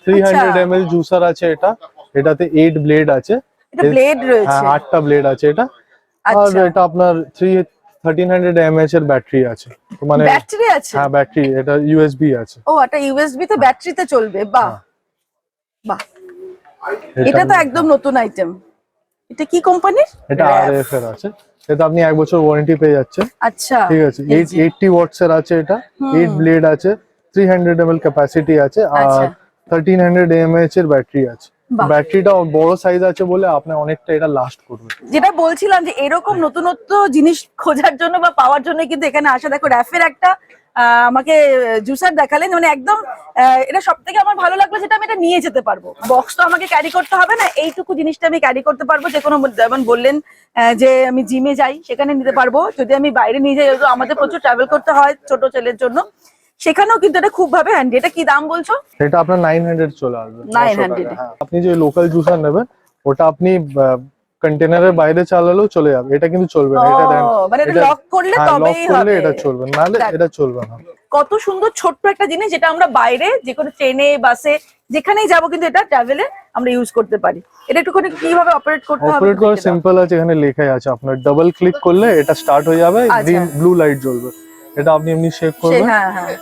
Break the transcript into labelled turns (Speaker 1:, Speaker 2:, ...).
Speaker 1: 300 ml juicer আছে এটা, এটাতে 8 ব্লেড আছে।
Speaker 2: এটা ব্লেড রয়েছে?
Speaker 1: হ্যাঁ 8টা ব্লেড আছে এটা। আর
Speaker 2: আচ্ছা,
Speaker 1: এটা আপনার 1300 mAh এর ব্যাটারি আছে, মানে
Speaker 2: ব্যাটারি আছে?
Speaker 1: হ্যাঁ ব্যাটারি, এটা ইউএসবি আছে।
Speaker 2: ও, এটা ইউএসবি তে ব্যাটারিতে চলবে, বাহ
Speaker 1: হ্যাঁ।
Speaker 2: বাহ। এটা তো একদম নতুন আইটেম। এটা কি কোম্পানির?
Speaker 1: এটা আরএফ এর আছে, এটা আপনি 1 বছর ওয়ারেন্টি পেয়ে যাচ্ছেন।
Speaker 2: আচ্ছা,
Speaker 1: ঠিক আছে,
Speaker 2: এই যে।
Speaker 1: 80 ওয়াটস এর আছে এটা, 8 ব্লেড আছে, 300 ml ক্যাপাসিটি আছে, আর
Speaker 2: আচ্ছা।
Speaker 1: 1300 mAh এর ব্যাটারি আছে।
Speaker 2: বাহ।
Speaker 1: ব্যাটারিটা বড় সাইজ আছে বলে আপনার অনেকটা এটা লাস্ট করবে।
Speaker 2: যেটা বলছিলাম যে এরকম নতুনত্ব জিনিস খোঁজার জন্য বা পাওয়ার জন্য কিন্তু এখানে আসা। দেখো র্যাফের একটা আমাকে জুসার দেখালেন, মানে একদম এটা সব থেকে আমার ভালো লাগলো, যেটা আমি এটা নিয়ে যেতে পারবো। বক্স তো আমাকে ক্যারি করতে হবে না, এইটুকু জিনিসটা আমি ক্যারি করতে পারবো যে কোনো, যেমন বললেন যে আমি জিমে যাই সেখানে নিতে পারবো, যদি আমি বাইরে নিয়ে যাই, আমাদের প্রচুর ট্রাভেল করতে হয় ছোট ছেলের জন্য, সেখানেও কিন্তু এটা খুব ভাবে হ্যান্ডি। এটা কি দাম বলছো?
Speaker 1: এটা আপনার 900 চলে আসবে,
Speaker 2: 900
Speaker 1: টাকা। হ্যাঁ, আপনি যে লোকাল জুসার নেবেন ওটা আপনি কন্টেনারের বাইরে চালালেও চলে যাবে, এটা কিন্তু চলবে না। এটা দেন,
Speaker 2: মানে এটা লক করলে
Speaker 1: লক
Speaker 2: তবেই
Speaker 1: করলে
Speaker 2: হবে।
Speaker 1: এটা চলবে, নাহলে এটা চলবে না।
Speaker 2: কত সুন্দর ছোট্ট একটা জিনিস, যেটা আমরা বাইরে যে কোনো ট্রেনে বাসে যেখানেই যাবো কিন্তু এটা ট্রাভেলে আমরা ইউজ করতে পারি। এটা একটুখানি কিভাবে অপারেট করতে হবে?
Speaker 1: অপারেট করা সিম্পল আছে, এখানে লেখাই আছে। আপনার ডাবল ক্লিক করলে এটা স্টার্ট হয়ে যাবে, গ্রিন ব্লু লাইট জ্বলবে, এটা আপনি এমনি শেক করবেন।
Speaker 2: হ্যাঁ হ্যাঁ।